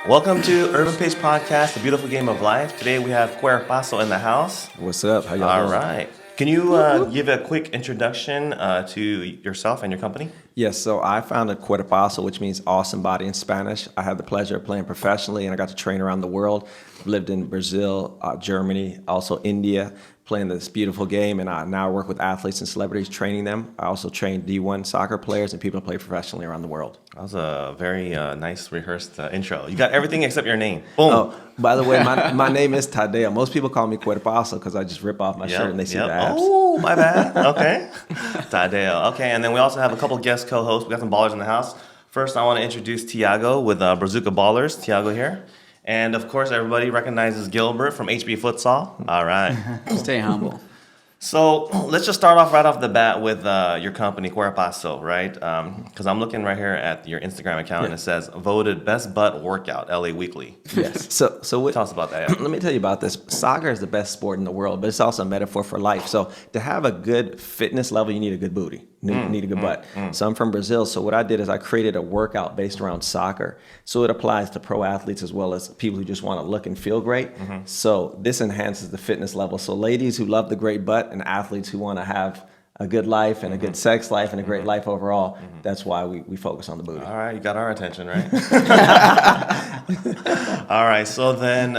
Welcome to Urban Pace Podcast, the beautiful game of life. Today we have Cuerpaso in the house. What's up? How y'all doing? All right. Can you give a quick introduction to yourself and your company? Yes, so I founded Cuerpaso, which means awesome body in Spanish. I had the pleasure of playing professionally, and I got to train around the world. Lived in Brazil, Germany, also India, playing this beautiful game, and I now work with athletes and celebrities, training them. I also train D1 soccer players and people who play professionally around the world. That was a very nice rehearsed intro. You got everything except your name. Boom. Oh, by the way, my name is Tadeo. Most people call me Cuerpaso because I just rip off my shirt and they see the abs. Oh, my bad. Okay. Tadeo. Okay, and then we also have a couple guest co-hosts. We got some ballers in the house. First, I want to introduce Tiago with Brazuca Ballers. Tiago here. And of course, everybody recognizes Gilbert from HB Futsal. All right. Stay humble. So let's just start off right off the bat with your company, Cuerpaso, right? Because I'm looking right here at your Instagram account, and it says voted best butt workout, LA Weekly. Yes. So tell us about that. Let me tell you about this. Soccer is the best sport in the world, but it's also a metaphor for life. So to have a good fitness level, you need a good booty. You need a good butt. So I'm from Brazil. So what I did is I created a workout based around soccer. So it applies to pro athletes as well as people who just want to look and feel great. So this enhances the fitness level. So ladies who love the great butt and athletes who want to have a good life and a good sex life and a great life overall, that's why we focus on the booty. All right, you got our attention, right? All right, so then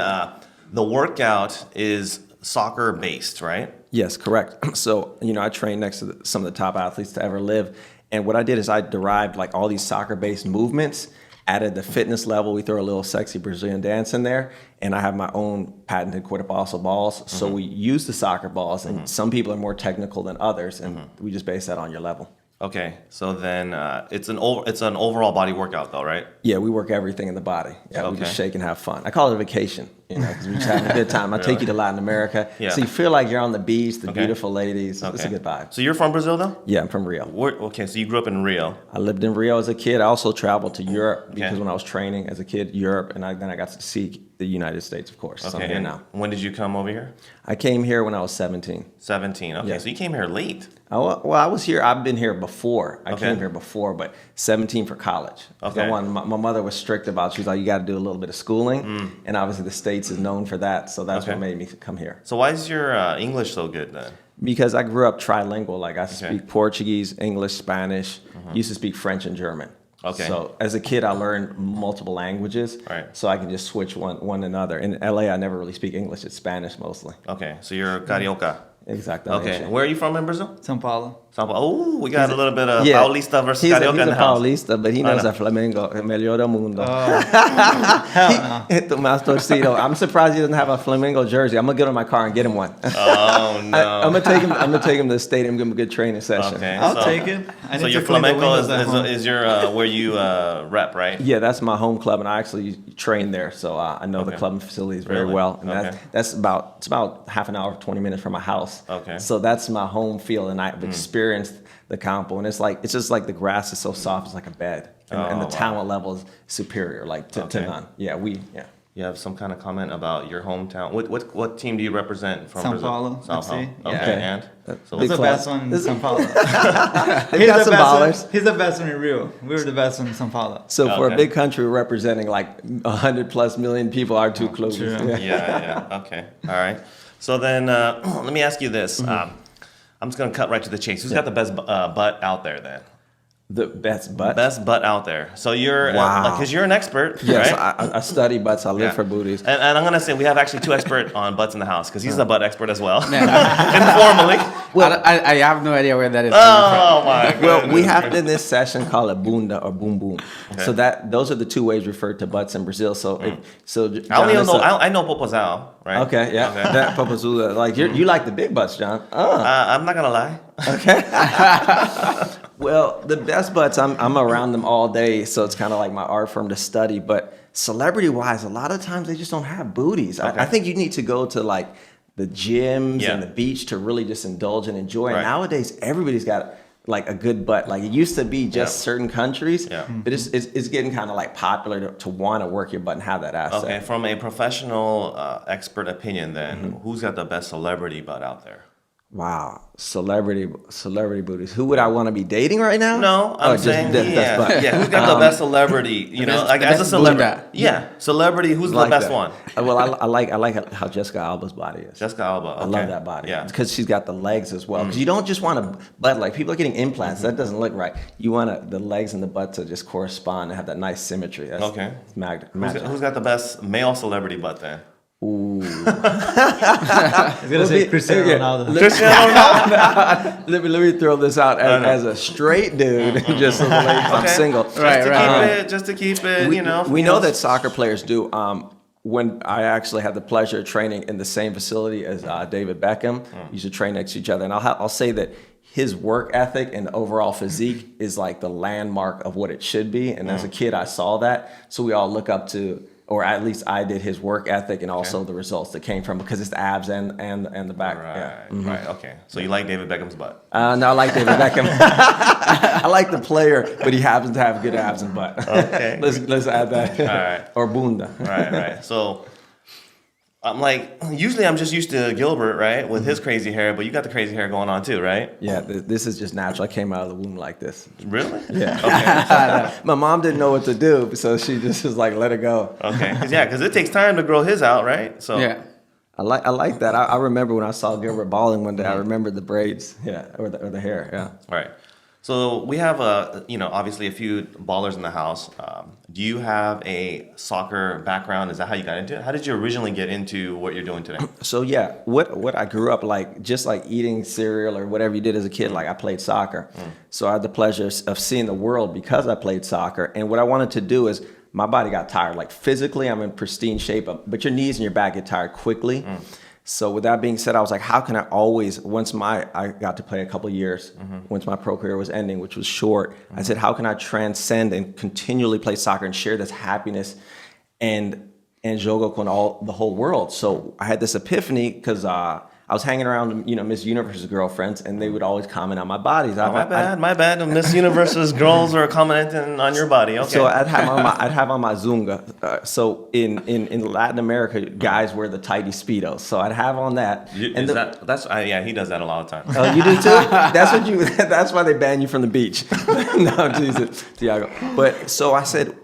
the workout is soccer based, right? Yes, correct. So, I train next to some of the top athletes to ever live. And what I did is I derived like all these soccer-based movements, added the fitness level. We throw a little sexy Brazilian dance in there. And I have my own patented Cuerpaso balls. So we use the soccer balls. And some people are more technical than others. And we just base that on your level. Okay, so then it's an overall body workout though, right? Yeah, we work everything in the body. Yeah, Okay. we just shake and have fun. I call it a vacation, because we're just having a good time. I take you to Latin America, Yeah. so you feel like you're on the beach, the Okay. beautiful ladies. It's a Okay. good vibe. So you're from Brazil though? Yeah, I'm from Rio. Okay, so you grew up in Rio. I lived in Rio as a kid. I also traveled to Europe because Okay. when I was training as a kid, Europe, and then I got to see the United States, of course. So I'm here and now. when did you come over here? I came here when I was 17. 17. Okay, Yeah. so you came here late. Well, I was here. I've been here before. I Okay. came here before, but 17 for college. 'Cause Okay. my mother was strict about. She was like, you got to do a little bit of schooling, and obviously the States is known for that. So that's Okay. what made me come here. So why is your English so good then? Because I grew up trilingual. Like I speak Portuguese, English, Spanish. Used to speak French and German. Okay. So as a kid, I learned multiple languages. Right. So I can just switch one another. In LA, I never really speak English. It's Spanish mostly. Okay, so you're Carioca. Exactly. Okay, where are you from in Brazil? São Paulo. Sao Paulo. Oh, we got a little bit of Yeah. Paulista versus He's Carioca a in the house. Paulista, but he knows know. that Flamengo, el mejor del mundo. Hell no. Tomás Torcido. I'm surprised he doesn't have a Flamengo jersey. I'm gonna get in my car and get him one. Oh no. I'm gonna take him to the stadium, give him a good training session. Okay. I'll so, take it. I So need your to clean the flamenco windows at home. is your where you rep, right? Yeah, that's my home club, and I actually train there, so I know the Okay. club and facilities very Really? well. And Okay. that's about half an hour, 20 minutes from my house. Okay. So that's my home feel, and I've experienced the campo, and it's just like the grass is so soft, it's like a bed, and the wow. talent level is superior, like to Okay. none. Yeah. You have some kind of comment about your hometown. What team do you represent from São Brazil? Paulo, Sao FC. Paulo. Yeah. Okay, Okay. and so Big He's the club. best one in São Paulo. They've got some ballers. He's the best one in Rio. We were the best one in São Paulo. So for Okay. a big country representing like 100+ million people, our two clubs. true. yeah. Okay, all right. So then let me ask you this. I'm just gonna cut right to the chase. Who's got the best butt out there then? The best butt. Best butt out there. So you're Wow. because you're an expert, Yes, right? I study butts. I live Yeah. for booties. And I'm gonna say we have actually two experts on butts in the house because he's the butt expert as well, informally. Well, I have no idea where that is coming from. Oh my god. Well, we have in this session call it bunda or boom boom. So those are the two ways referred to butts in Brazil. So I only know I know Popozao, right? Okay, yeah, Okay. that Papazula. Like you like the big butts, John. I'm not gonna lie. Well, the best butts, I'm around them all day, so it's kind of like my art form to study. But celebrity-wise, a lot of times they just don't have booties. Okay. I think you need to go to like the gyms Yeah. and the beach to really just indulge and enjoy. Right. And nowadays, everybody's got like a good butt. Like it used to be just certain countries, Yeah. but it's getting kind of like popular to want to work your butt and have that asset. Okay, from a professional expert opinion, then who's got the best celebrity butt out there? Wow, celebrity booties. Who would I want to be dating right now? No, I'm saying, that's butt. yeah. Who's got the best celebrity? You know, like the as a best celebrity. bunda. Yeah, celebrity. Who's the Like best that. one? Well, I like how Jessica Alba's body is. Jessica Alba. Okay. I love that body. Yeah. Because she's got the legs as well. Because you don't just want a butt, like people are getting implants. That doesn't look right. You want the legs and the butt to just correspond and have that nice symmetry. That's, Okay. It's magic. Who's got the best male celebrity butt then? Ooh. I was gonna say Cristiano Ronaldo. Cristiano Ronaldo. Let me throw this out as a straight dude, just so the ladies, I'm Okay. single. Just to keep it, you know. We know that soccer players do. When I actually had the pleasure of training in the same facility as David Beckham, we used to train next to each other, and I'll say that his work ethic and overall physique is like the landmark of what it should be. And as a kid, I saw that, so we all look up to. Or at least I did his work ethic and also the results that came from because it's the abs and the back. Right, Yeah. right, okay. So you like David Beckham's butt? No, I like David Beckham. I like the player, but he happens to have good abs and butt. Okay. let's add that. All right. Or bunda. Right. So I'm like, usually I'm just used to Gilbert, right, with his crazy hair, but you got the crazy hair going on too, right? Yeah, this is just natural. I came out of the womb like this. Really? Yeah. Okay. My mom didn't know what to do, so she just was like, let it go. Okay. Because it takes time to grow his out, right? So Yeah. I like that. I remember when I saw Gilbert balling one day, I remembered the braids, or the hair, yeah. All right. So we have obviously a few ballers in the house. Do you have a soccer background? Is that how you got into it? How did you originally get into what you're doing today? So yeah, what I grew up like, just like eating cereal or whatever you did as a kid, like I played soccer. So I had the pleasure of seeing the world because I played soccer. And what I wanted to do is, my body got tired. Like physically, I'm in pristine shape, but your knees and your back get tired quickly. So with that being said, I was like, how can I always, I got to play a couple years, once my pro career was ending, which was short, I said, how can I transcend and continually play soccer and share this happiness and jogo con the whole world? So I had this epiphany because I was hanging around, Miss Universe's girlfriends, and they would always comment on my bodies. My bad. Miss Universe's girls are commenting on your body. Okay. So I'd have on my Zunga. So in Latin America, guys wear the tighty speedos. So I'd have on that. He does that a lot of times. Oh, you do too? That's why they ban you from the beach. No, Jesus, Tiago. But so I said,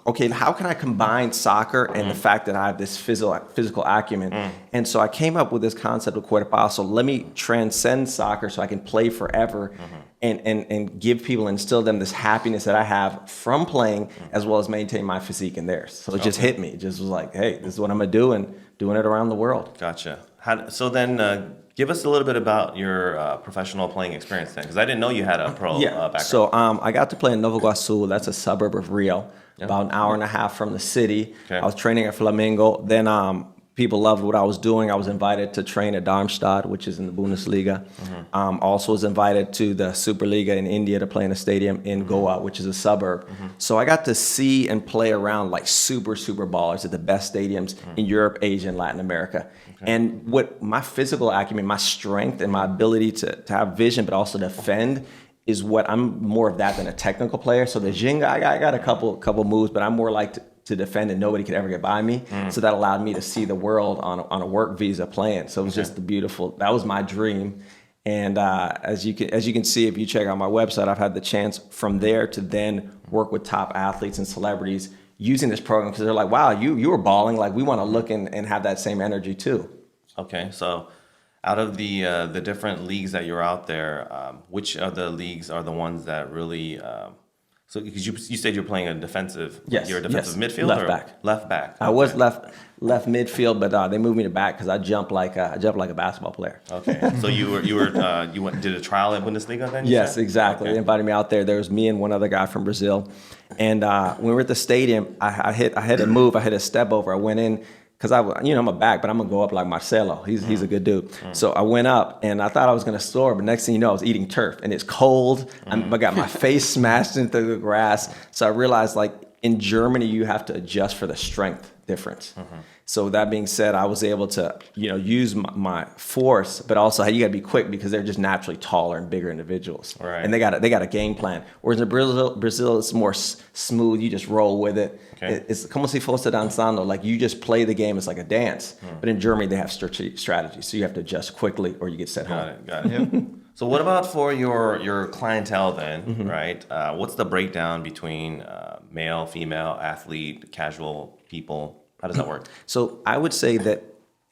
okay, how can I combine soccer and the fact that I have this physical acumen? And so I came up with this concept of Cuerpaso. Let me transcend soccer so I can play forever and give people, instill them this happiness that I have from playing, as well as maintain my physique and theirs. So it just hit me. It just was like, hey, this is what I'm going to do, and doing it around the world. Gotcha. So then give us a little bit about your professional playing experience then, because I didn't know you had a pro background. So I got to play in Nova Iguaçu. That's a suburb of Rio, about an hour and a half from the city. Okay. I was training at Flamengo. Then people loved what I was doing. I was invited to train at Darmstadt, which is in the Bundesliga. Also was invited to the Superliga in India to play in a stadium in Goa, which is a suburb. So I got to see and play around like super ballers at the best stadiums in Europe, Asia, and Latin America. Okay. And what my physical acumen, my strength, and my ability to have vision, but also defend, is what I'm more of that than a technical player. So the Jinga, I got a couple moves, but I'm more like to defend, and nobody could ever get by me. So that allowed me to see the world on a work visa playing. So it was just that was my dream. And as you can see, if you check out my website, I've had the chance from there to then work with top athletes and celebrities using this program, because they're like, wow, you were balling. Like, we want to look and have that same energy too. Okay, so out of the different leagues that you're out there, which of the leagues are the ones that really... So, because you said you're playing a defensive, you're a defensive midfielder, left back. I was left midfield, but they moved me to back because I jump like a basketball player. Okay, so you did a trial at Bundesliga then? Yes, exactly. Okay. They invited me out there. There was me and one other guy from Brazil, and when we were at the stadium, I hit a step over. I went in. Because I'm a back, but I'm gonna go up like Marcelo. He's a good dude. So I went up, and I thought I was gonna soar, but next thing you know, I was eating turf, and it's cold. I got my face smashed into the grass. So I realized, like, in Germany, you have to adjust for the strength difference. So that being said, I was able to, use my force, but also you got to be quick because they're just naturally taller and bigger individuals. Right. And they got a game plan. Whereas in Brazil it's more smooth. You just roll with it. Okay. It's como si fosse danzando. Like you just play the game. It's like a dance. But in Germany, they have strategy. So you have to adjust quickly or you get set home. Got it. So what about for your clientele then, right? What's the breakdown between male, female, athlete, casual people? How does that work? So I would say that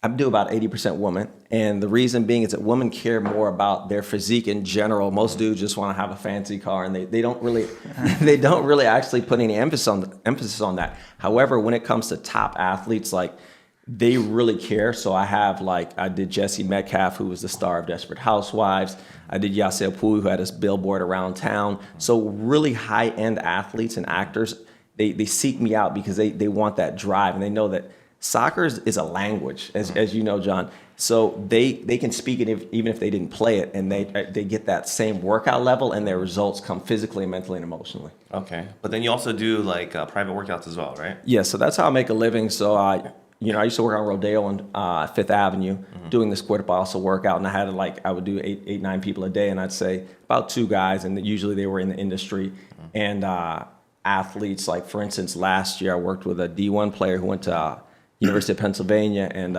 I do about 80% women. And the reason being is that women care more about their physique in general. Most dudes just want to have a fancy car and they don't really they don't really actually put any emphasis on that. However, when it comes to top athletes, like they really care. So I did Jesse Metcalf, who was the star of Desperate Housewives. I did Yasiel Puig, who had his billboard around town. So really high-end athletes and actors, they seek me out because they want that drive and they know that soccer is a language, as you know, John. So they can speak it even if they didn't play it, and they get that same workout level, and their results come physically, mentally, and emotionally. Okay, but then you also do like private workouts as well, right? Yeah, so that's how I make a living. So I used to work on Rodeo on Fifth Avenue doing this Cuerpaso workout, and I would do eight, 9 people a day, and I'd say about 2 guys, and usually they were in the industry. And athletes, like for instance, last year I worked with a D1 player who went to University of Pennsylvania, and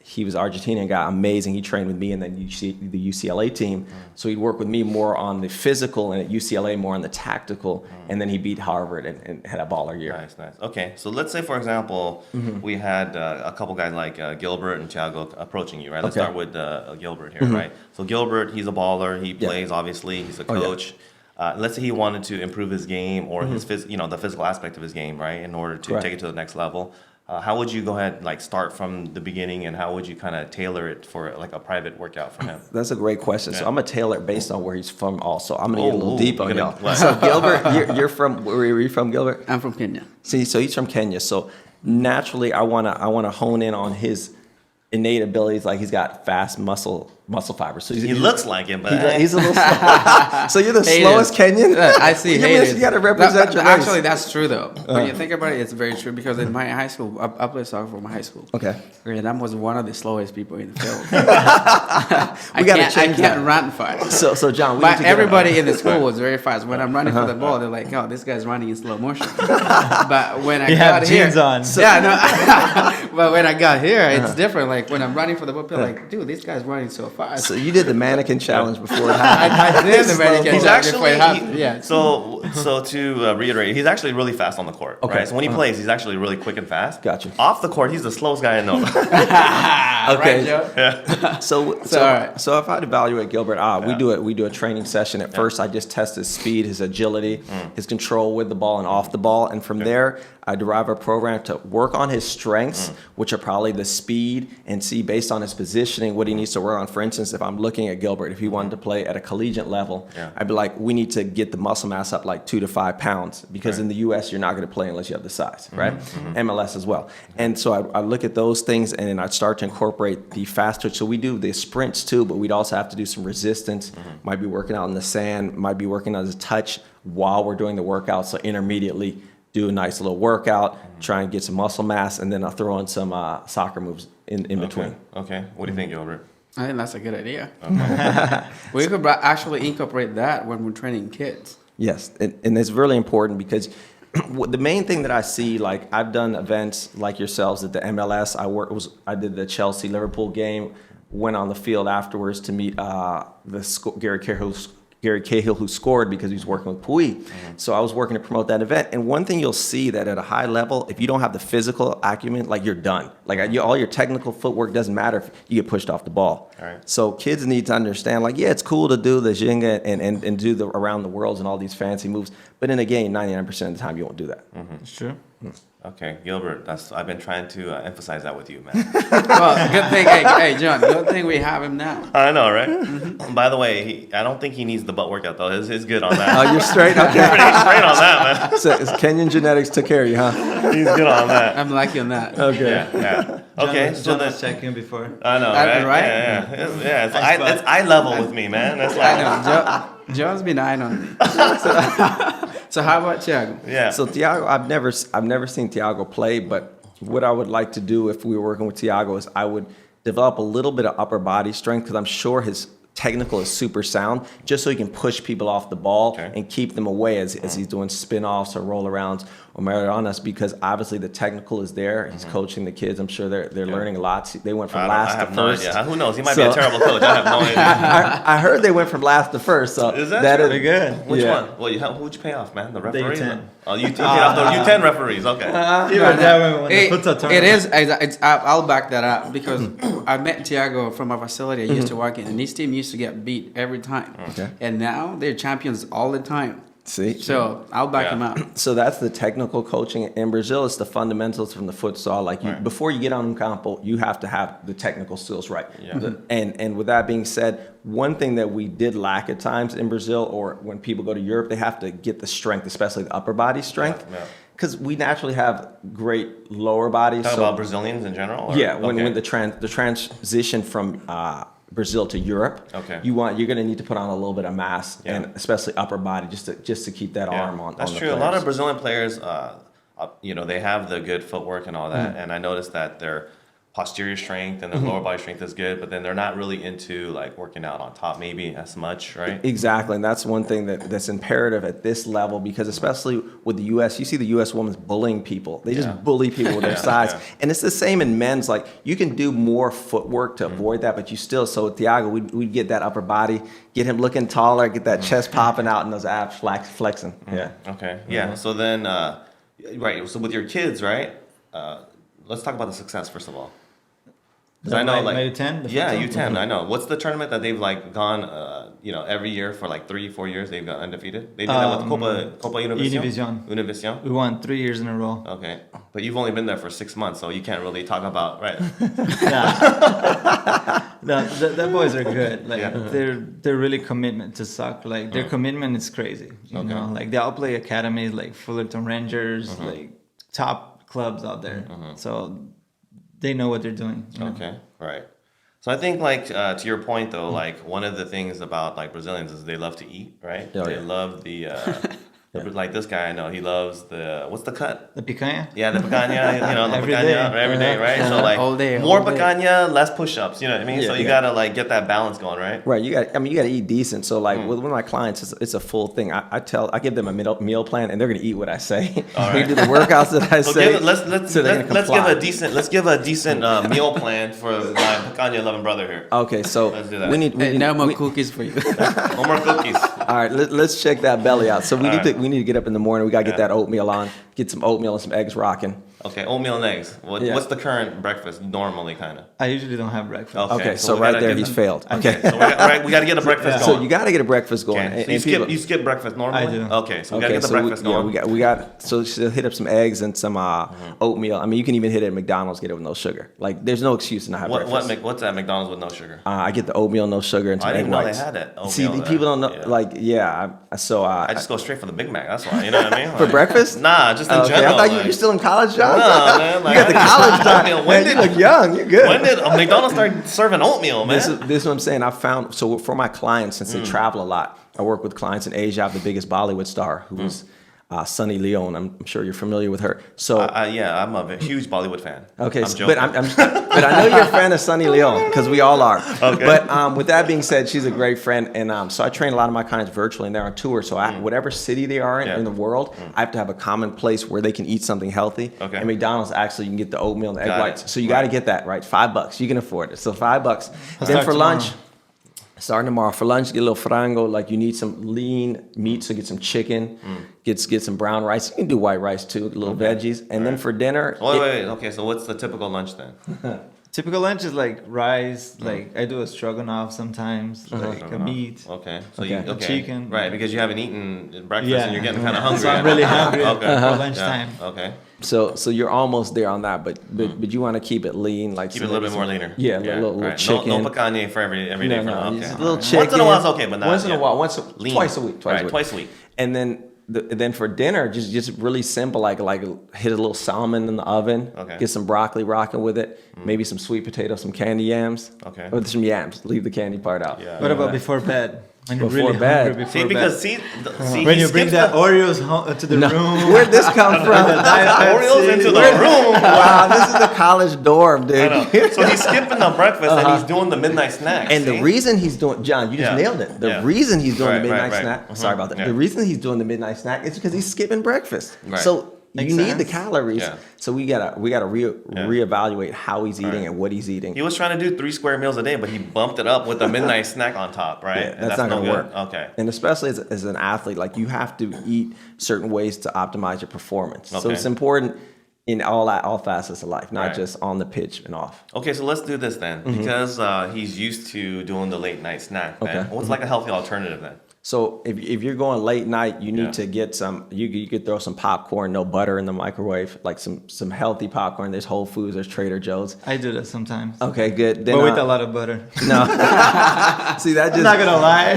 he was Argentinian guy, amazing. He trained with me and then the UCLA team. So he'd work with me more on the physical and at UCLA more on the tactical. And then he beat Harvard and had a baller year. Nice. Okay, so let's say, for example, we had a couple guys like Gilbert and Thiago approaching you, right? Let's start with Gilbert here, right? So Gilbert, he's a baller. He plays, obviously. He's a coach. Let's say he wanted to improve his game or his the physical aspect of his game, right, in order to take it to the next level. How would you go ahead start from the beginning, and how would you kind of tailor it for like a private workout for him? That's a great question. So I'm gonna tailor it based on where he's from. Also, I'm gonna get a little deep on y'all. What? So Gilbert, you're from where are you from, Gilbert? I'm from Kenya. See, so he's from Kenya. So naturally, I wanna hone in on his innate abilities. Like he's got fast muscle fibers. So He looks like it, but he's a little slow. So you're the slowest Kenyan? I see. You got to represent your race. Actually, that's true though. When you think about it, it's very true because in my high school, I played soccer for my high school. Okay. And I was one of the slowest people in the field. I can't run fast. So John, but everybody in the school was very fast. When I'm running for the ball, they're like, "Oh, this guy's running in slow motion." But when I got here, jeans on. But when I got here, it's different. Like when I'm running for the ball, people are like, "Dude, this guy's running so fast." So you did the mannequin challenge before it happened. I did the mannequin He's challenge actually before it happened. Yeah. So to reiterate, he's actually really fast on the court. Okay. Right? So when he plays, he's actually really quick and fast. Gotcha. Off the court, he's the slowest guy I know. Okay. Right, Joe? So all right. So if I'd evaluate Gilbert, we do a training session. At first, I just test his speed, his agility, his control with the ball and off the ball, and from there, I derive a program to work on his strengths, which are probably the speed, and see based on his positioning what he needs to work on. For instance, if I'm looking at Gilbert, if he wanted to play at a collegiate level, I'd be like, we need to get the muscle mass up like 2 to 5 pounds because in the U.S. you're not going to play unless you have the size, right? MLS as well. And so I look at those things and then I start to incorporate the faster. So we do the sprints too, but we'd also have to do some resistance. Might be working out in the sand, might be working on his touch while we're doing the workout. So intermediately do a nice little workout, try and get some muscle mass, and then I'll throw in some soccer moves in between. Okay. What do you think, Gilbert? I think that's a good idea. Okay. We could actually incorporate that when we're training kids. Yes, and it's really important because the main thing that I see, like I've done events like yourselves at the MLS. I did the Chelsea Liverpool game. Went on the field afterwards to meet Gary Cahill, who scored because he was working with Puig. So I was working to promote that event. And one thing you'll see that at a high level, if you don't have the physical acumen, like you're done. Like all your technical footwork doesn't matter if you get pushed off the ball. Right. So kids need to understand, like, yeah, it's cool to do the Jenga and do the around the worlds and all these fancy moves. But in a game, 99% of the time, you won't do that. It's true. Okay, Gilbert. I've been trying to emphasize that with you, man. Well, good thing. Hey, John. Good thing we have him now. I know, right? By the way, I don't think he needs the butt workout though. He's good on that. Oh, you're straight? Okay. Pretty straight on that, man. So Kenyan genetics took care of you, huh? He's good on that. I'm lucky on that. Okay. Yeah. Okay, so John then was checking before. I know, Right? right? Yeah. It's eye level with me, man. That's I like know. John's been eyeing on me. So how about Thiago? yeah. So Thiago, I've never seen Thiago play, but what I would like to do if we were working with Tiago is I would develop a little bit of upper body strength because I'm sure his technical is super sound, just so he can push people off the ball and keep them away as he's doing spin-offs or roll-arounds or Marianas, because obviously the technical is there. He's coaching the kids. I'm sure they're learning a lot. They went from last to first. No idea. Who knows? He might be a terrible coach. I have no idea. I heard they went from last to first. So is that true? Very good. Which one? Well, who'd you pay off, man? The referee? The U10. Oh, you paid off the U10 referees. Okay. I'll back that up because I met Tiago from a facility I used to work in, and his team used to get beat every time. Okay. And now they're champions all the time. See? So I'll back him up. So that's the technical coaching. In Brazil, it's the fundamentals from the futsal. Like before you get on campo, you have to have the technical skills right. Yeah. And with that being said, one thing that we did lack at times in Brazil, or when people go to Europe, they have to get the strength, especially the upper body strength. Because we naturally have great lower bodies. Talk about Brazilians in general? Or? Yeah, when the transition from Brazil to Europe, you're going to need to put on a little bit of mass, and especially upper body, just to keep that arm on. That's on the true. players. A lot of Brazilian players, they have the good footwork and all that, and I noticed that their posterior strength and their lower body strength is good, but then they're not really into like working out on top maybe as much, right? Exactly, and that's one thing that's imperative at this level, because especially with the U.S., you see the U.S. women's bullying people. They just bully people with their size, and it's the same in men's. Like you can do more footwork to avoid that, but you still. So with Thiago, we'd get that upper body, get him looking taller, get that chest popping out, and those abs flexing. Yeah. Okay. Yeah. So then, right. So with your kids, right? Let's talk about the success first of all. Because I know, like, U10. U10. I know. What's the tournament that they've like gone, every year for like 3-4 years they've gone undefeated? They did that with Copa Univision. We won 3 years in a row. Okay, but you've only been there for 6 months, so you can't really talk about The boys are good. Like they're really commitment to soccer. Like their commitment is crazy. You know, like they all play academies like Fullerton Rangers, like top clubs out there. So they know what they're doing. Okay, right. So I think like to your point though, like one of the things about like Brazilians is they love to eat, right? They love the like this guy I know, he loves what's the cut? The picanha? Yeah, the picanha, the every picanha day. every day, right? So like all day, more picanha, less push-ups, you know what I mean? Yeah, so you gotta like get that balance going, right? Right, you got to eat decent. So like with one of my clients, it's a full thing. I give them a meal plan, and they're gonna eat what I say. All They right. do the workouts that I say. Let's give a decent meal plan for my picanha loving brother here. Okay, so Let's do that. we need No more cookies for you. No more cookies. all right, let's check that belly out. So we need to get up in the morning. We got to get that oatmeal on. Get some oatmeal and some eggs rocking. Okay, oatmeal and eggs. What's the current breakfast normally, kind of? I usually don't have breakfast. Okay, so we right gotta there, get he's failed. Okay. So we got to get a breakfast So going. you got to get a breakfast going. Okay. So you skip breakfast normally? I do. Okay, so we got to get the breakfast going. we got. So she'll hit up some eggs and some oatmeal. I mean, you can even hit it at McDonald's, get it with no sugar. Like, there's no excuse to not have breakfast. What's at McDonald's with no sugar? I get the oatmeal, no sugar, and some I egg didn't know whites. they had it. Oatmeal See, there. people don't know. Yeah. Like, I just go straight for the Big Mac. That's why. You know what I mean? for breakfast. Nah, just in Okay, general. I thought you're still in college, John. Nah, man. Like, You got the college oatmeal. time. Man, you look young. You're good. When did McDonald's start serving oatmeal, man? This is what I'm saying. I found, so for my clients, since they travel a lot, I work with clients in Asia. I have the biggest Bollywood star, who was Sunny Leone. I'm sure you're familiar with her. So I'm a huge Bollywood fan. okay, I'm joking. but I know you're a fan of Sunny Leone because we all are. Okay. But with that being said, she's a great friend, and so I train a lot of my clients virtually, and they're on tour. So whatever city they are in the world, I have to have a common place where they can eat something healthy. Okay. And McDonald's actually, you can get the oatmeal and the egg Got whites. it. So you got to get that right. $5, you can afford it. So $5. Then start for tomorrow. lunch. Starting tomorrow. For lunch, get a little frango. Like you need some lean meat, so get some chicken, get some brown rice. You can do white rice too, little veggies. And then for dinner, Wait. Okay, so what's the typical lunch then? Typical lunch is like rice. Like I do a stroganoff sometimes, like a meat. Okay, so Okay. Chicken. Right, because you haven't eaten breakfast Yeah. and you're getting kind of hungry. So I'm really hungry for lunchtime. Yeah. Okay. so you're almost there on that, but you want to keep it lean, like Keep it a little bit more leaner. Yeah, a little right. chicken. No picanha for every day. Okay. Just a little chicken. Once in a while it's okay, but not once in a while, lean. twice a week, Twice a week. And then for dinner, just really simple, like hit a little salmon in the oven. Okay. Get some broccoli rocking with it. Maybe some sweet potato, some candy yams. Okay. Or some yams. Leave the candy part out. Yeah. What about before bed? When you're Before really bed. hungry before See, bed. because see, When he you bring skips that the Oreos to the room. Where'd this come from? Oreos into the room. Wow, this is the college dorm, dude. I know. So he's skipping the breakfast and he's doing the midnight snack. And see? the reason he's doing, John, you just Yeah. nailed it. The Yeah. reason he's doing Right, the midnight right, right. snack, Mhm. sorry about that. Yeah. The reason he's doing the midnight snack is because he's skipping breakfast. Right. So Makes you need the sense. calories. Yeah. So we gotta reevaluate how he's eating and what he's eating. He was trying to do 3 square meals a day, but he bumped it up with a midnight snack on top, right? Yeah, And that's not no gonna good. work. Okay. And especially as an athlete, like you have to eat certain ways to optimize your performance. So Okay. it's important in all facets of life, not Right. just on the pitch and off. Okay, so let's do this then. Because he's used to doing the late night snack then. Okay. What's like a healthy alternative then? So if you're going late night, you need Yeah. to get some. You could throw some popcorn, no butter in the microwave, like some healthy popcorn. There's Whole Foods, there's Trader Joe's. I do that sometimes. Okay, good. Then, But with a lot of butter. no, see that just I'm not gonna lie.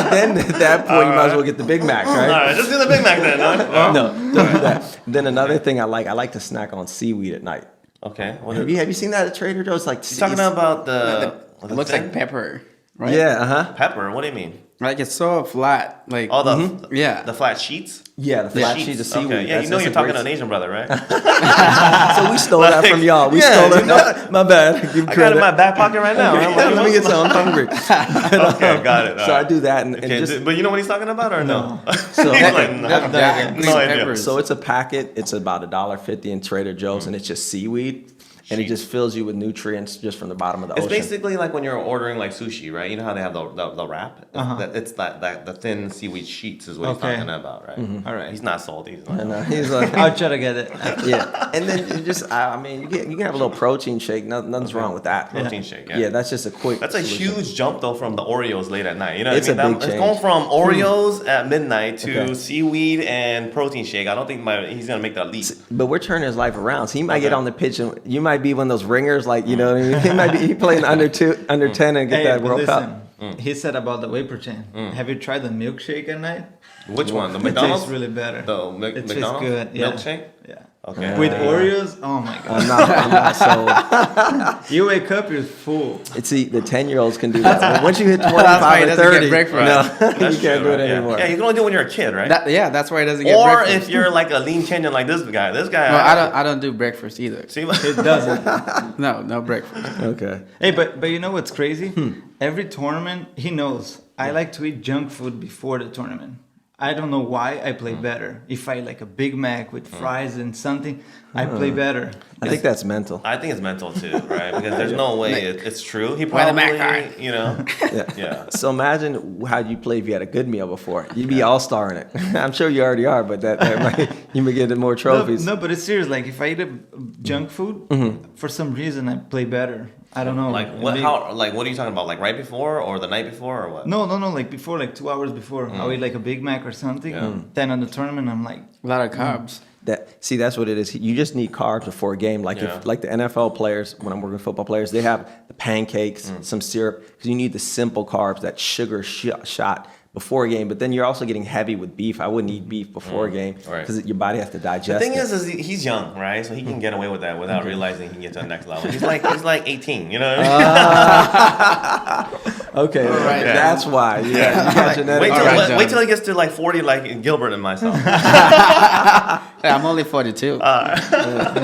then at that point you might as well get the Big Mac, All right? right, just do the Big Mac then. Huh? No, don't do that. Then another thing I like to snack on seaweed at night. Okay. What Have you seen that at Trader Joe's? Like you talking about the It looks thing? like pepper, right? Yeah, Pepper? What do you mean? Like it's so flat. Like Oh, the Yeah. the flat sheets. yeah, the flat sheets. sheet of seaweed. Okay. Yeah, That's- you know that's you're a talking great- to an Asian brother, right? So we stole that from y'all. We Yeah, stole you it. know- My bad. Give I got it credit. in my back pocket right now. Yeah, let me get some. I'm hungry. Okay, got it. So I do that, and Okay, just but you know what he's talking about or no? So- He's like, no, That- that no green idea. peppers. so it's a packet. It's about $1.50 in Trader Joe's, and it's just seaweed, and it just fills you with nutrients just from the bottom of the It's ocean. basically like when you're ordering like sushi, right? You know how they have the wrap? It's that the thin seaweed sheets is what he's Okay. talking about, right? All right. He's not salty. He's not- And he's like, I'll try to get it. yeah. And then you just, I mean, you can have a little protein shake. Nothing's wrong with that. Protein shake, yeah. Yeah, that's just a quick. That's a solution. huge jump though from the Oreos late at night. You know what It's I mean? a big It's change. going from Oreos at midnight to Okay. seaweed and protein shake. I don't think he's gonna make that leap. But we're turning his life around. So he might get Okay. on the pitch, and you might be one of those ringers, like you know what I mean. He might be playing under 10 and get Hey, that but World listen, Cup. he said about the whey protein. Have you tried the milkshake at night? Which one? The It McDonald's? tastes really better. The It tastes McDonald's good. Yeah. milkshake? Yeah. Okay. With Oreos, oh my god! I'm not so. You wake up, you're full. See, the 10-year-olds can do that. But once you hit That's why 25 he or doesn't get 30, breakfast. no, That's you can't true, do it right? Yeah. anymore. Yeah, you can only do it when you're a kid, right? that's why he doesn't get Or breakfast. if you're like a lean Kenyan like this guy. This guy. No, I don't do breakfast either. See, It doesn't. No breakfast. Okay. Hey, but you know what's crazy? Every tournament, he knows I like to eat junk food before the tournament. I don't know why I play better. If I like a Big Mac with fries and something, I play better. I think that's mental. I think it's mental too, right? Because there's no way it's true. He Why the Mac probably, guy? you know, Yeah. yeah. So imagine how you play if you had a good meal before. You'd be all-star in it. I'm sure you already are, but that might, you may get more trophies. No, but it's serious. Like if I eat a junk food, for some reason I play better. I don't know. Like what? Maybe- How? Like what are you talking about? Like right before or the night before or what? No. Like before, like 2 hours before, I'll eat like a Big Mac or something. Yeah. Then on the tournament, I'm like, A lot of carbs. That's what it is. You just need carbs before a game. Like Yeah. if like the NFL players, when I'm working with football players, they have the pancakes, some syrup, because you need the simple carbs, that sugar shot before a game. But then you're also getting heavy with beef. I wouldn't eat beef before a game Right. because your body has to digest. The thing it. is he's young, right? So he can get away with that without realizing he can get to the next level. He's like 18, you know. What I mean? Okay, right. that's why. Yeah, you got genetics. Wait till, All right, John. wait till he gets to like 40, like Gilbert and myself. Hey, I'm only 42.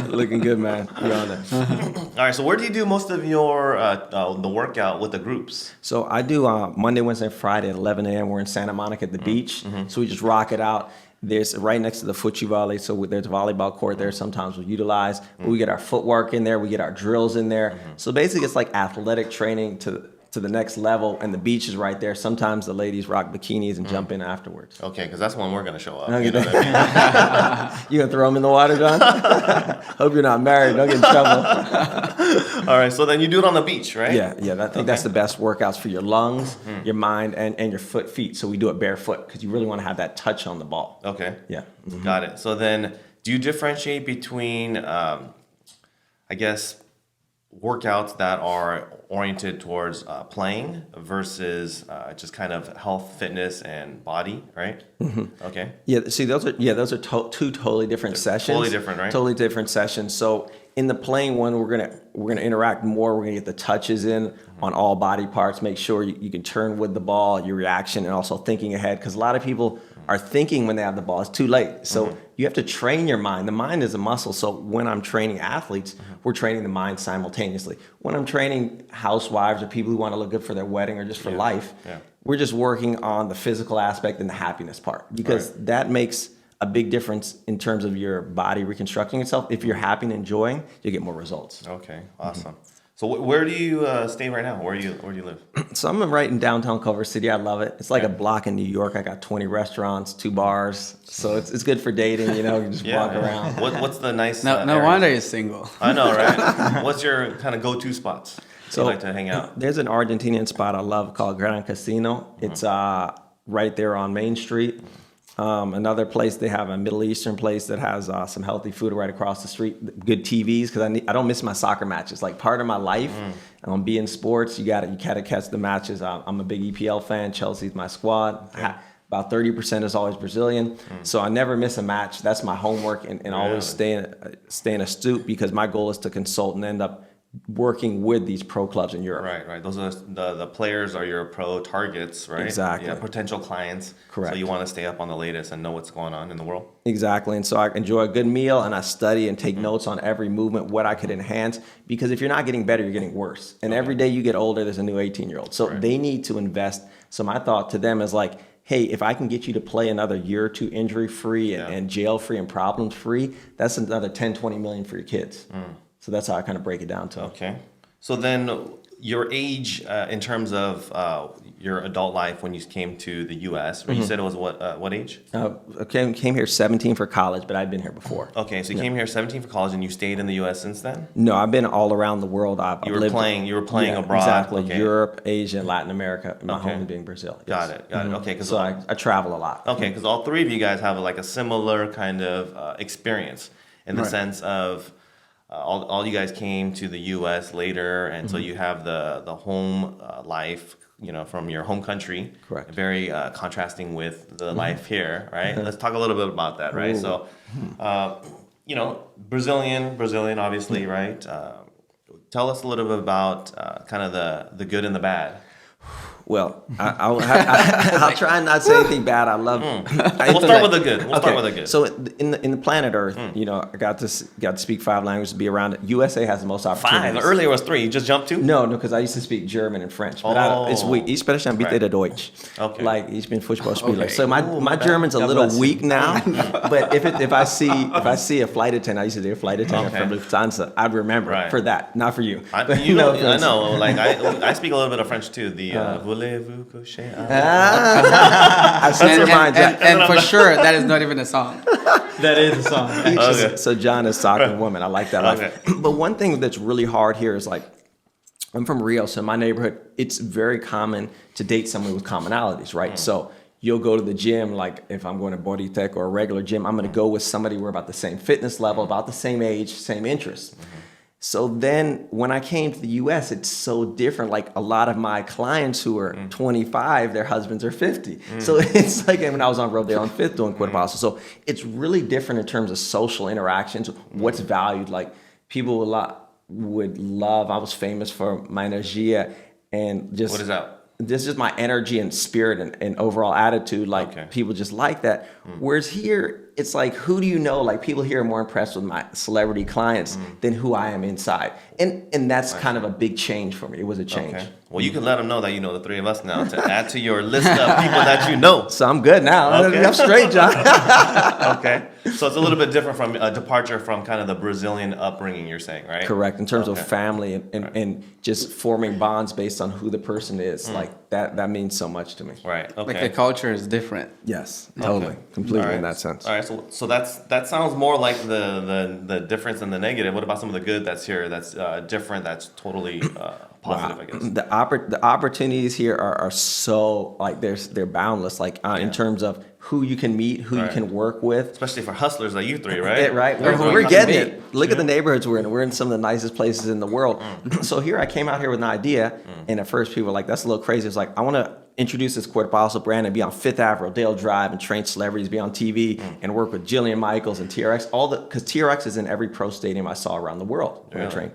Looking good, man. You're on it. All right. So where do you do most of your the workout with the groups? So I do Monday, Wednesday, Friday at 11 a.m. We're in Santa Monica at the beach. So we just rock it out. There's right next to the Futsal Valley, so there's a volleyball court there. Sometimes we utilize. But we get our footwork in there. We get our drills in there. So basically, it's like athletic training to the next level, and the beach is right there. Sometimes the ladies rock bikinis and jump in afterwards. Okay, because that's when we're gonna show up. Okay. You know what I mean? You gonna throw them in the water, John? Hope you're not married. Don't get in trouble. All right. So then you do it on the beach, right? Yeah. I think that's the best workouts for your lungs, your mind, and your feet. So we do it barefoot because you really want to have that touch on the ball. Okay. Yeah. Got it. So then, do you differentiate between, I guess, workouts that are oriented towards playing versus just kind of health, fitness, and body, right? Okay. Yeah, see, those are two totally different sessions. Totally different, right? Totally different sessions. So in the playing one, we're gonna interact more. We're gonna get the touches in on all body parts. Make sure you can turn with the ball, your reaction, and also thinking ahead. Because a lot of people are thinking when they have the ball. It's too late. So you have to train your mind. The mind is a muscle. So when I'm training athletes, we're training the mind simultaneously. When I'm training housewives or people who want to look good for their wedding or just for life, we're just working on the physical aspect and the happiness part, because that makes a big difference in terms of your body reconstructing itself. If you're happy and enjoying, you get more results. Okay, awesome. So where do you stay right now? Where do you live? So I'm right in downtown Culver City. I love it. It's like a block in New York. I got 20 restaurants, 2 bars. So it's good for dating, you know, you just walk around. What's the nice No areas? wonder you're single. I know, right? What's your kind of go-to spots you like to hang out? There's an Argentinian spot I love called Gran Casino. It's right there on Main Street. Another place, they have a Middle Eastern place that has some healthy food right across the street. Good TVs, because I don't miss my soccer matches. Like, part of my life, be in sports. You gotta catch the matches. I'm a big EPL fan. Chelsea's my squad. About 30% is always Brazilian, so I never miss a match. That's my homework, and always staying astute, because my goal is to consult and end up working with these pro clubs in Europe. Right. Those are the players are your pro targets, right? Exactly. Yeah, potential clients. Correct. So you want to stay up on the latest and know what's going on in the world. Exactly. And so I enjoy a good meal, and I study and take notes on every movement, what I could enhance, because if you're not getting better, you're getting worse. And every day you get older, there's a new 18-year-old. So they need to invest. So my thought to them is like, hey, if I can get you to play another year or two injury-free and jail-free and problems-free, that's another 10, 20 million for your kids. So that's how I kind of break it down to them. Okay. So then your age in terms of your adult life when you came to the U.S., you said it was what age? I came here 17 for college, but I'd been here before. Okay, so you came here 17 for college, and you stayed in the U.S. since then? No, I've been all around the world. You were playing abroad? Exactly. Okay. Europe, Asia, and Latin America. My home being Brazil. Got it. Okay. So I travel a lot. Okay, because all three of you guys have like a similar kind of experience in the sense of all you guys came to the U.S. later, and so you have the home life, from your home country. Correct. Very contrasting with the life here, right? Let's talk a little bit about that, right? Ooh. So, Brazilian, obviously, right? Tell us a little bit about kind of the good and the bad. Well, I'll try and not say anything bad. I love. We'll start with the good. So in the planet Earth, I got to speak 5 languages, to be around it. USA has the most opportunities. 5. Earlier was 3. You just jumped to? No, because I used to speak German and French. But it's weak. Ich spreche ein bisschen Deutsch. Okay. Like, ich bin Fußballspieler. So my German's a little weak now. But if I see a flight attendant, I used to be a flight attendant from Lufthansa, I'd remember for that, not for you. I know. Like I speak a little bit of French too. The voulez-vous coucher? And for sure, that is not even a song. That is a song. Okay. So John is soccer woman. I like that. Okay. But one thing that's really hard here is, like, I'm from Rio, so in my neighborhood, it's very common to date someone with commonalities, right? So you'll go to the gym, like if I'm going to Bodytech or a regular gym, I'm going to go with somebody we're about the same fitness level, about the same age, same interests. So then when I came to the U.S., it's so different. Like, a lot of my clients who are 25, their husbands are 50. So it's like when I was on road, they're on 5th doing Cuerpaso. So it's really different in terms of social interactions, what's valued. Like, people would love, I was famous for my energia and just... What is that? This is my energy and spirit and overall attitude. Like, people just like that. Whereas here, it's like, who do you know? Like, people here are more impressed with my celebrity clients than who I am inside. And that's kind of a big change for me. It was a change. Okay. Well, you can let them know that you know the 3 of us now to add to your list of people that you know. So I'm good now. Okay. I'm straight, John. Okay. So it's a little bit different from a departure from kind of the Brazilian upbringing, you're saying, right? Correct. In terms of family and just forming bonds based on who the person is. Like, that means so much to me. Right. Okay. Like, the culture is different. Yes, totally. Completely All right. in that sense. All right. So that sounds more like the difference and the negative. What about some of the good that's here that's different, that's totally positive, I guess? The opportunities here are so, like, they're boundless, like, in terms of who you can meet, who you can work with. Especially for hustlers like you 3, right? Right. We're getting it. Look at the neighborhoods we're in. We're in some of the nicest places in the world. So here I came out here with an idea, and at first people were like, that's a little crazy. It's like, I want to introduce this Cuerpaso brand and be on Fifth Ave, Rodeo Drive, and train celebrities, be on TV, and work with Jillian Michaels and TRX. Because TRX is in every pro stadium I saw around the world when I trained.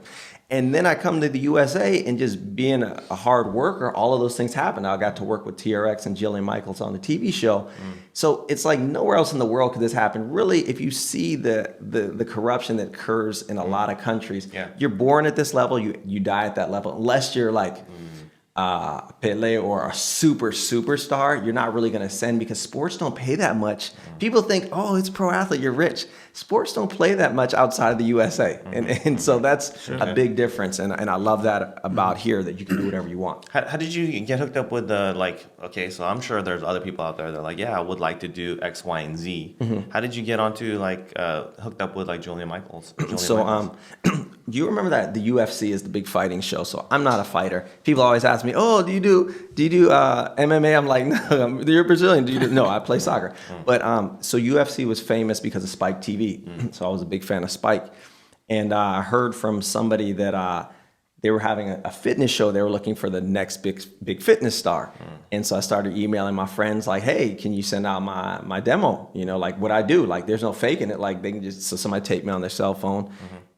And then I come to the USA, and just being a hard worker, all of those things happen. I got to work with TRX and Jillian Michaels on the TV show. So it's like nowhere else in the world could this happen. Really, if you see the corruption that occurs in a lot of countries, you're born at this level, you die at that level. Unless you're like Pele or a superstar, you're not really going to ascend, because sports don't pay that much. People think, oh, it's pro athlete, you're rich. Sports don't play that much outside of the USA. And so that's a big difference. And I love that about here, that you can do whatever you want. How did you get hooked up with the, like, okay, so I'm sure there's other people out there that are like, yeah, I would like to do X, Y, and Z. How did you get onto, like, hooked up with, like, Julian Michaels? You remember that the UFC is the big fighting show. So I'm not a fighter. People always ask me, oh, do you do MMA? I'm like, no, you're Brazilian. Do you do? No, I play soccer. But so UFC was famous because of Spike TV. So I was a big fan of Spike. And I heard from somebody that they were having a fitness show. They were looking for the next big fitness star. And so I started emailing my friends like, hey, can you send out my demo? You know, like what I do. Like there's no faking it. Like they can just, so somebody taped me on their cell phone.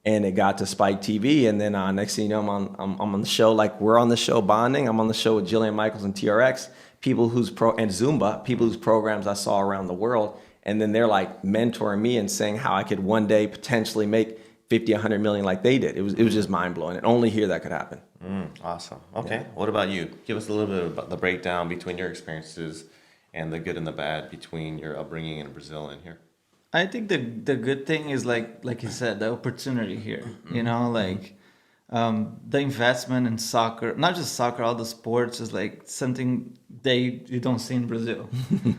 And it got to Spike TV. And then next thing you know, I'm on the show. Like we're on the show bonding. I'm on the show with Jillian Michaels and TRX, people whose and Zumba, people whose programs I saw around the world. And then they're like mentoring me and saying how I could one day potentially make 50, 100 million like they did. It was just mind blowing. And only here that could happen. Awesome. Okay. Yeah. What about you? Give us a little bit about the breakdown between your experiences and the good and the bad between your upbringing in Brazil and here. I think the good thing is like you said, the opportunity here. You know, like the investment in soccer, not just soccer, all the sports is like something you don't see in Brazil.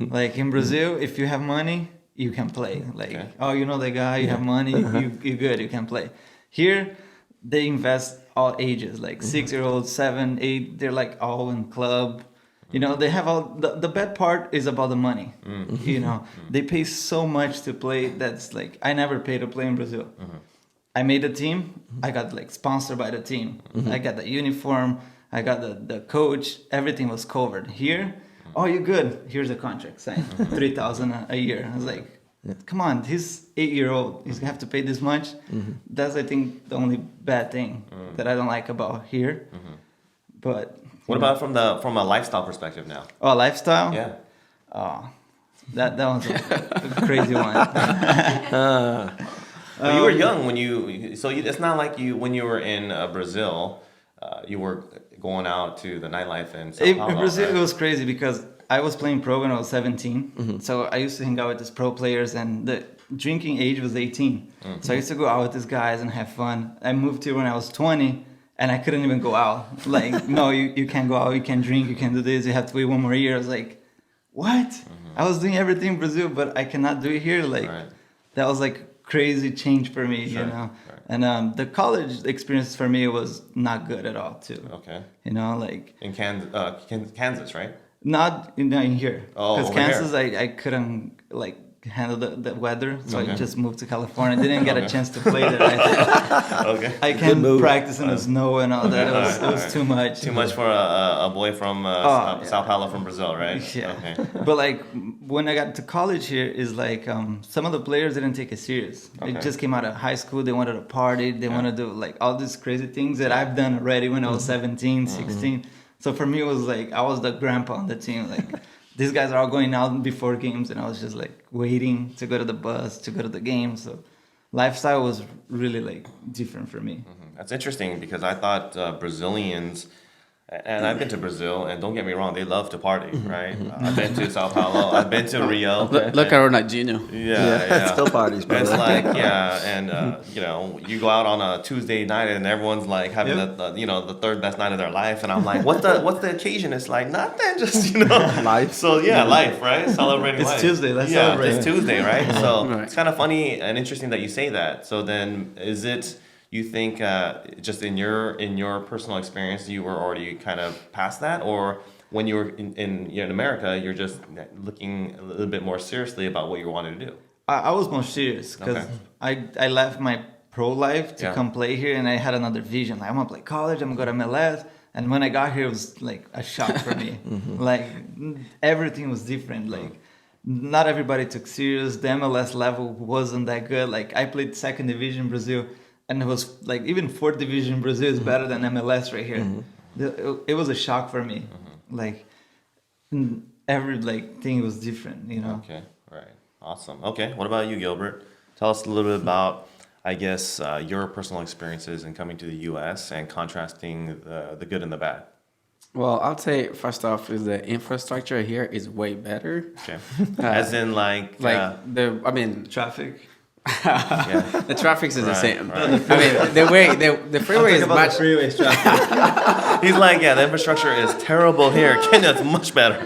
Like in Brazil, if you have money, you can play. Like, oh, you know the guy, you have money, you're good, you can play. Here, they invest all ages, like 6-year-olds, 7, 8, they're like all in club. You know, they have all, the bad part is about the money. You know, they pay so much to play. That's like, I never paid to play in Brazil. I made a team. I got like sponsored by the team. I got the uniform. I got the coach. Everything was covered. Here, oh, you're good. Here's a contract signed, $3,000 a year. I was like, come on, he's 8-year-old. He's gonna have to pay this much. That's, I think, the only bad thing that I don't like about here. But what about from a lifestyle perspective now? Oh, lifestyle? Yeah. Oh, that was a crazy one. But you were young when it's not like when you were in Brazil, you were going out to the nightlife in Sao Paulo. In Brazil, right? It was crazy because I was playing pro when I was 17. So I used to hang out with these pro players, and the drinking age was 18. So I used to go out with these guys and have fun. I moved here when I was 20. And I couldn't even go out. Like, no, you can't go out, you can't drink, you can't do this, you have to wait 1 more year. I was like, what? I was doing everything in Brazil, but I cannot do it here. Like, that was like crazy change for me, you know? And the college experience for me was not good at all, too. Okay. You know, like... In Kansas, right? Not in here. Oh, because Kansas, I couldn't, like, handle the weather, so I just moved to California. Didn't get a chance to play there. I can't practice in the snow and all that. It was too much. Too much for a boy from Sao Paulo from Brazil, right? Yeah. Okay. But like when I got to college here, is like some of the players didn't take it serious. They just came out of high school. They wanted to party. They wanted to do like all these crazy things that I've done already when I was 17, 16. So for me, it was like I was the grandpa on the team. Like. These guys are all going out before games, and I was just like waiting to go to the bus, to go to the game. So lifestyle was really like different for me. That's interesting because I thought Brazilians, and I've been to Brazil, and don't get me wrong, they love to party, right? I've been to Sao Paulo, I've been to Rio. Look at Ronaldinho. Yeah. Still parties, brother. It's like, and you know, you go out on a Tuesday night, and everyone's like having the third best night of their life, and I'm like, what's the occasion? It's like nothing, just life. So life, right? Celebrating It's life. Tuesday. Let's celebrate. It's Tuesday, right? So it's kind of funny and interesting that you say that. So then, is it? You think just in your personal experience, you were already kind of past that, or when you were in America, you're just looking a little bit more seriously about what you wanted to do? I was more serious because I left my pro life to come play here, and I had another vision. Like, I'm gonna play college, I'm gonna go to MLS, And when I got here, it was like a shock for me. Like everything was different. Like not everybody took serious. The MLS level wasn't that good. Like I played second division Brazil, and it was like even fourth division Brazil is better than MLS right here. It was a shock for me. Like every like thing was different, you know. Okay, right, awesome. Okay, what about you, Gilbert? Tell us a little bit about, I guess, your personal experiences in coming to the U.S. and contrasting the good and the bad. Well, I'll say first off is the infrastructure here is way better. Okay, as in like Traffic. The traffic is the Right, same. right. I mean, the freeway is much. freeways traffic. he's like, yeah, the infrastructure is terrible here. Kenya's much better.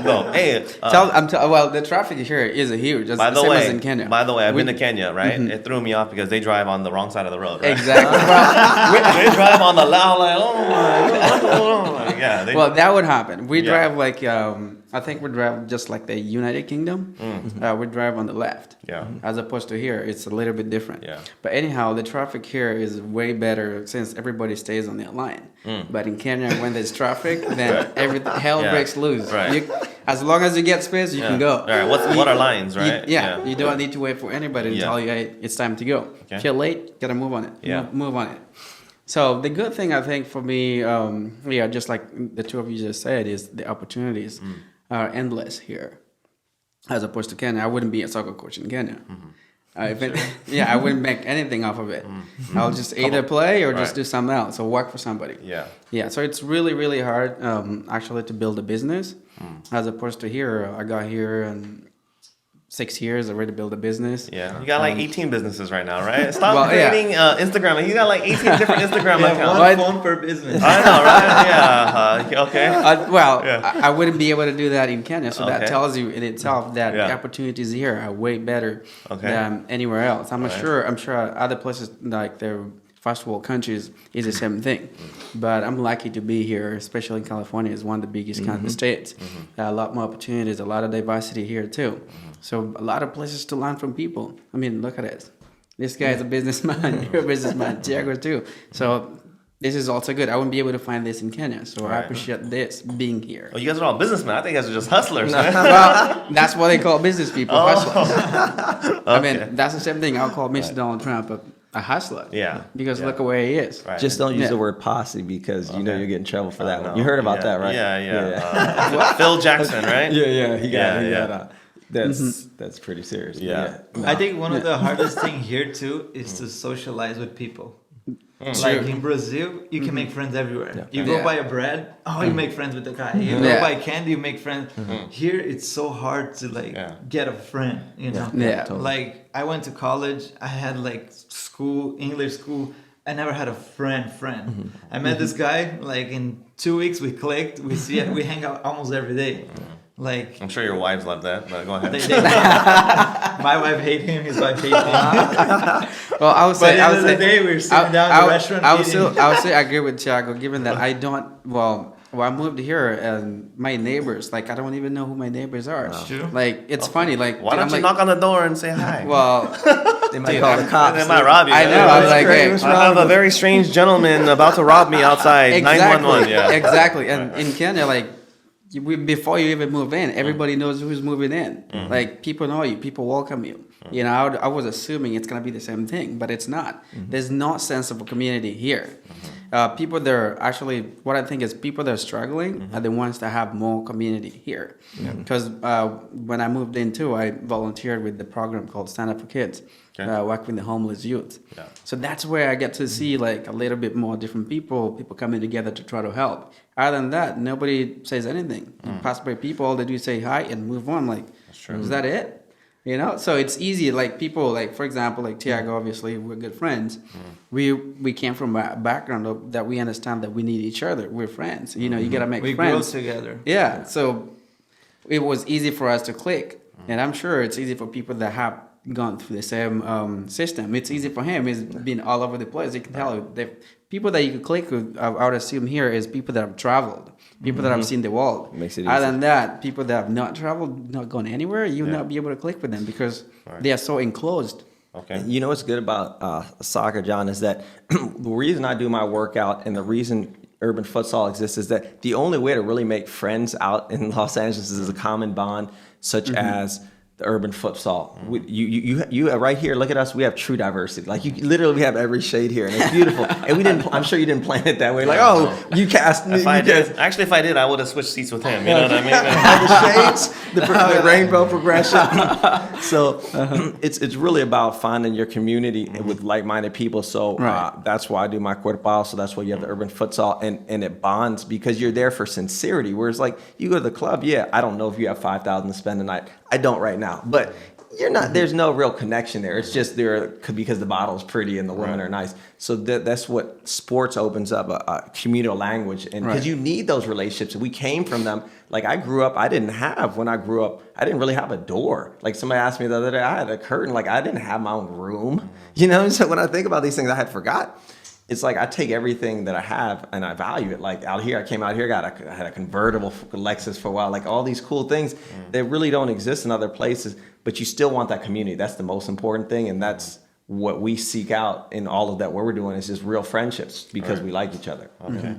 No, hey, Well, the traffic here is huge. Just by the the same as way, in Kenya. I've been to Kenya, right? It threw me off because they drive on the wrong side of the road, right? Exactly. They drive on the loud, like, oh my God. Yeah. Well, that would happen. We Yeah. drive like I think we drive just like the United Kingdom. We drive on the left. Yeah. As opposed to here, it's a little bit different. Yeah. But anyhow, the traffic here is way better since everybody stays on that line. But in Kenya, when there's traffic, then hell Yeah. breaks loose. Right. As long as you get space, you can go. All right. What are lines, right? You don't need to wait for anybody to Yeah. tell you, hey, it's time to go. Okay. If you're late, gotta move on it. Yeah. Move on it. So the good thing I think for me, just like the two of you just said, is the opportunities are endless here, as opposed to Kenya. I wouldn't be a soccer coach in Kenya. I wouldn't make anything off of it. I'll just either play or just Right. do something else or work for somebody. Yeah. Yeah, so it's really, really hard actually to build a business, as opposed to here. I got here and 6 years already build a business. Yeah. You got like 18 businesses right now, right? Stop Well, yeah. creating Instagram. You got like 18 different Instagram accounts. One phone per business. I know, right? Yeah. Okay. Yeah. I wouldn't be able to do that in Kenya, so that Okay. tells you in itself that Yeah. the opportunities here are way better Okay. than anywhere else. I'm Right. sure other places like the first world countries is the same thing, but I'm lucky to be here, especially in California. It's one of the biggest states. A lot more opportunities, a lot of diversity here too. So a lot of places to learn from people. I mean, look at it. This guy is a businessman. You're a businessman. Tiago too. So this is also good. I wouldn't be able to find this in Kenya. So I Right. appreciate this being here. Oh, you guys are all businessmen. I think you guys are just hustlers, man. Well, that's what they call business people, hustlers. I Okay. mean, that's the same thing. I'll call Mr. Donald Trump a hustler. Yeah. Because Yeah. look at where he is. Right. Just don't use Yeah. the word posse because you know Okay. you'll get in trouble for that No. one. You heard about Yeah. that, right? Yeah. Phil Jackson, right? Yeah. He got Yeah. that's pretty serious. Yeah. No. I think one of the hardest thing here too is to socialize with people. Like in Brazil, you can make friends everywhere. You go Yeah. buy a bread, you make friends with the guy. You go Yeah. buy candy, you make friends. Here, it's so hard to like Yeah. get a friend. You know, Yeah. Totally. like I went to college. I had like English school. I never had a friend. I met this guy. Like in 2 weeks, we clicked. We hang out almost every day. Like I'm sure your wives love that, but go ahead. my wife hates him. His wife hates me. Well, I would But say, at the end of the day, we were sitting down in the restaurant I would eating. say I agree with Tiago, given that I don't. Well, I moved here and my neighbors, like I don't even know who my neighbors are. True. Like it's funny. Like Why don't I'm you like, knock on the door and say hi? Well, They might call the cops. They might rob you. I know. I was like, hey, I have a very strange gentleman about to rob me outside. 911. Yeah. Exactly. And in Kenya, like before you even move in, everybody knows who's moving in. Like people know you, people welcome you. You know, I was assuming it's gonna be the same thing, but it's not. There's no sense of a community here. People that are actually, what I think is people that are struggling are the ones that have more community here. Because when I moved in too, I volunteered with the program called Stand Up for Kids, working with the homeless youth. Yeah. So that's where I get to see like a little bit more different people coming together to try to help. Other than that, nobody says anything. You pass by people, all they do is say hi and move on. Like, is that it? You know, so it's easy. Like people, like for example, like Tiago, obviously we're good friends. We came from a background that we understand that we need each other. We're friends. You know, you gotta make We friends. grow together. Yeah, so it was easy for us to click, and I'm sure it's easy for people that have gone through the same system. It's easy for him. He's been all over the place. You can tell the people that you can click with. I would assume here is people that have traveled, people that have seen the world. Makes it Other easy. than that, people that have not traveled, not gone anywhere, you'll not be able to click with them because they are so enclosed. Okay. You know what's good about soccer, John, is that the reason I do my workout and the reason urban futsal exists is that the only way to really make friends out in Los Angeles is a common bond, such as the urban futsal. You right here, look at us. We have true diversity. Like, you literally, we have every shade here, and it's beautiful. And we didn't. I'm sure you didn't plan it that way. Like, you cast me. If I did, I would have switched seats with him. You know what I mean? The shades, the rainbow progression. So it's really about finding your community with like-minded people. So that's why I do my Cuerpaso. So that's why you have the urban futsal, and it bonds because you're there for sincerity. Whereas, like, you go to the club, I don't know if you have $5,000 to spend a night. I don't right now, but you're not. There's no real connection there. It's just there because the bottle's pretty and the women are nice. So that's what sports opens up, a communal language, and because you need those relationships. We came from them. Like, I grew up, when I grew up, I didn't really have a door. Like, somebody asked me the other day, I had a curtain. Like, I didn't have my own room. You know, so when I think about these things, I had forgot. It's like I take everything that I have and I value it. Like, out here, I came out here, I had a convertible Lexus for a while. Like, all these cool things that really don't exist in other places, but you still want that community. That's the most important thing, and that's what we seek out in all of that. What we're doing is just real friendships because we like each other. Okay,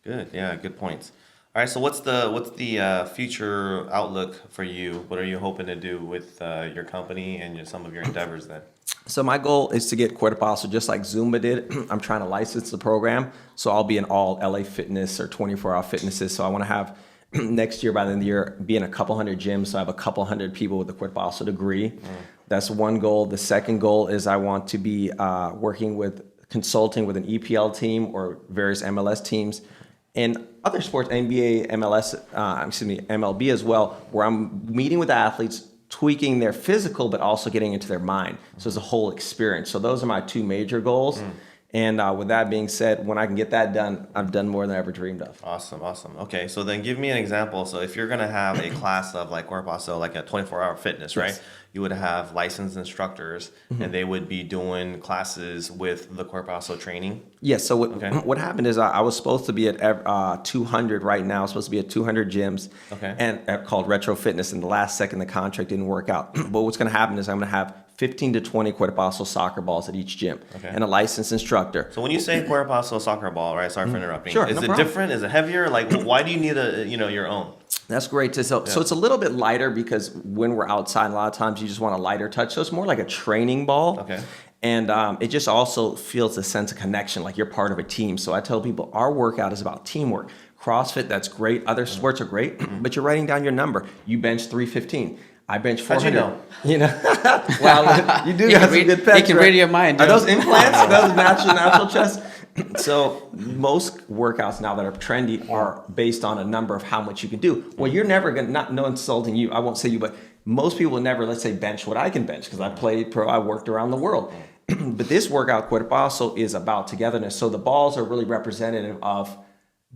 good. Yeah, good points. All right, so what's the future outlook for you? What are you hoping to do with your company and some of your endeavors then? So my goal is to get Cuerpaso just like Zumba did. I'm trying to license the program, so I'll be in all LA Fitness or 24-hour fitnesses. So I want to have next year, by the end of the year, be in a couple hundred gyms. So I have a couple hundred people with the Cuerpaso degree. That's one goal. The second goal is I want to be consulting with an EPL team or various MLS teams and other sports, NBA, MLS, MLB as well, where I'm meeting with athletes, tweaking their physical, but also getting into their mind. So it's a whole experience. So those are my two major goals. And with that being said, when I can get that done, I've done more than I ever dreamed of. Awesome. Okay, so then give me an example. So if you're going to have a class of like Cuerpaso, like a 24-hour fitness, right? You would have licensed instructors, and they would be doing classes with the Cuerpaso training. Yes. So what happened is I was supposed to be at 200 right now. I was supposed to be at 200 gyms, and called Retro Fitness. And the last second, the contract didn't work out. But what's going to happen is I'm going to have 15 to 20 Cuerpaso soccer balls at each gym, and a licensed instructor. So when you say Cuerpaso soccer ball, right? Sorry for interrupting. Sure, Is no it problem. different? Is it heavier? Like, why do you need your own? That's great. So it's a little bit lighter because when we're outside, a lot of times you just want a lighter touch. So it's more like a training ball. Okay. And it just also feels a sense of connection, like you're part of a team. So I tell people our workout is about teamwork. CrossFit, that's great. Other sports are great, but you're writing down your number. You bench 315. I bench 400. How'd you know? You know, well, you do have some good pecs. He can read your mind. Are those implants? Those natural chest? So most workouts now that are trendy are based on a number of how much you can do. Well, you're never going to, no insulting you, I won't say you, but most people will never, let's say, bench what I can bench because I played pro, I worked around the world. But this workout, Cuerpaso, is about togetherness. So the balls are really representative of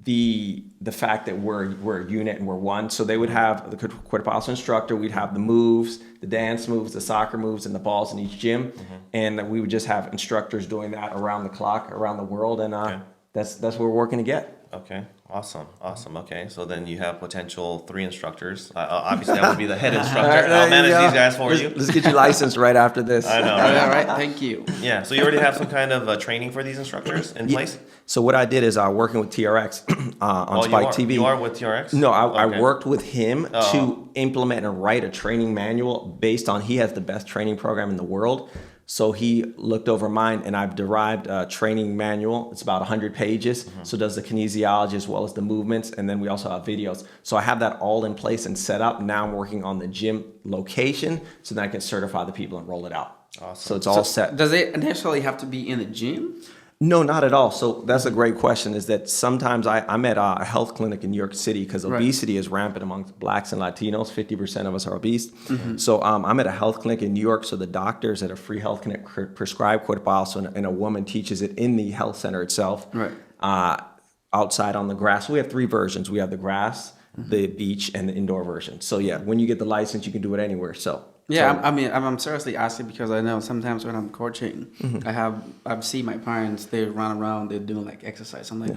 the fact that we're a unit and we're one. So they would have the Cuerpaso instructor, we'd have the moves, the dance moves, the soccer moves, and the balls in each gym. And we would just have instructors doing that around the clock, around the world. And that's what we're working to get. Okay, awesome. Okay, so then you have potential 3 instructors. Obviously, I would be the head instructor. I'll manage these guys for you. Let's get you licensed right after this. I know, All right? right, thank you. Yeah, so you already have some kind of training for these instructors in place? So what I did is working with TRX on Spike TV. You are with TRX? No, I worked with him to implement and write a training manual based on, he has the best training program in the world. So he looked over mine, and I've derived a training manual. It's about 100 pages. So it does the kinesiology as well as the movements, and then we also have videos. So I have that all in place and set up. Now I'm working on the gym location so that I can certify the people and roll it out. Awesome. So it's all set. Does it necessarily have to be in the gym? No, not at all. So that's a great question, is that sometimes I'm at a health clinic in New York City because obesity is rampant amongst blacks and Latinos. 50% of us are obese. So I'm at a health clinic in New York. So the doctors at a free health clinic prescribe Cuerpaso, and a woman teaches it in the health center itself. Outside on the grass. We have 3 versions. We have the grass, the beach, and the indoor version. So yeah, when you get the license, you can do it anywhere. Yeah, I mean, I'm seriously asking because I know sometimes when I'm coaching, I've seen my parents, they run around, they're doing like exercise. I'm like,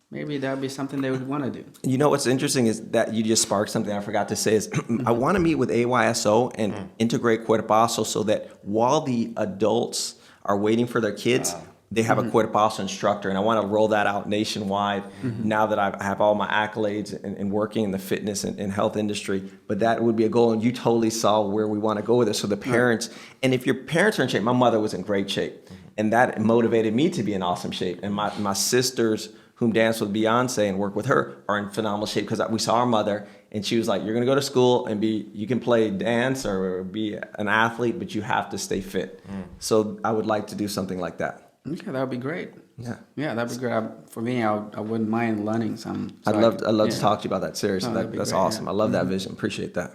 maybe that would be something they would want to do. You know what's interesting is that you just sparked something I forgot to say is I want to meet with AYSO and integrate Cuerpaso so that while the adults are waiting for their kids, they have a Cuerpaso instructor, and I want to roll that out nationwide now that I have all my accolades and working in the fitness and health industry. But that would be a goal, and you totally saw where we want to go with it. So the parents, and if your parents are in shape, my mother was in great shape, and that motivated me to be in awesome shape. And my sisters, whom dance with Beyonce and work with her, are in phenomenal shape because we saw our mother, and she was like, you're going to go to school and you can play dance or be an athlete, but you have to stay fit. So I would like to do something like that. Okay, that would be great. Yeah. Yeah, that'd be great. For me, I wouldn't mind learning some. I'd love to talk to you about that. Seriously, No, that'd be that's great, awesome. yeah. I love that vision. Appreciate that.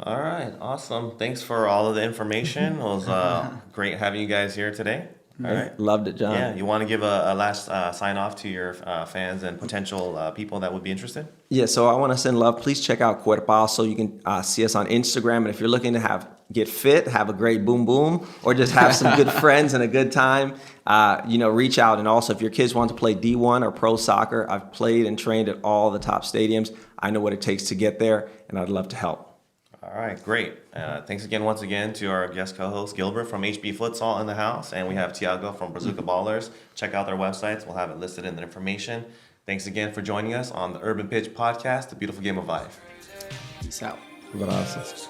All right, awesome. Thanks for all of the information. It was great having you guys here today. All right. Loved it, John. Yeah, you want to give a last sign off to your fans and potential people that would be interested? Yeah, so I want to send love. Please check out Cuerpaso. You can see us on Instagram. And if you're looking to get fit, have a great boom boom, or just have some good friends and a good time, reach out. And also, if your kids want to play D1 or pro soccer, I've played and trained at all the top stadiums. I know what it takes to get there, and I'd love to help. All right, great. Thanks again, once again, to our guest co-host, Gilbert from HB Futsal in the house. And we have Tiago from Bazooka Ballers. Check out their websites. We'll have it listed in the information. Thanks again for joining us on the Urban Pitch Podcast, The Beautiful Game of Life. Peace out. Gracias.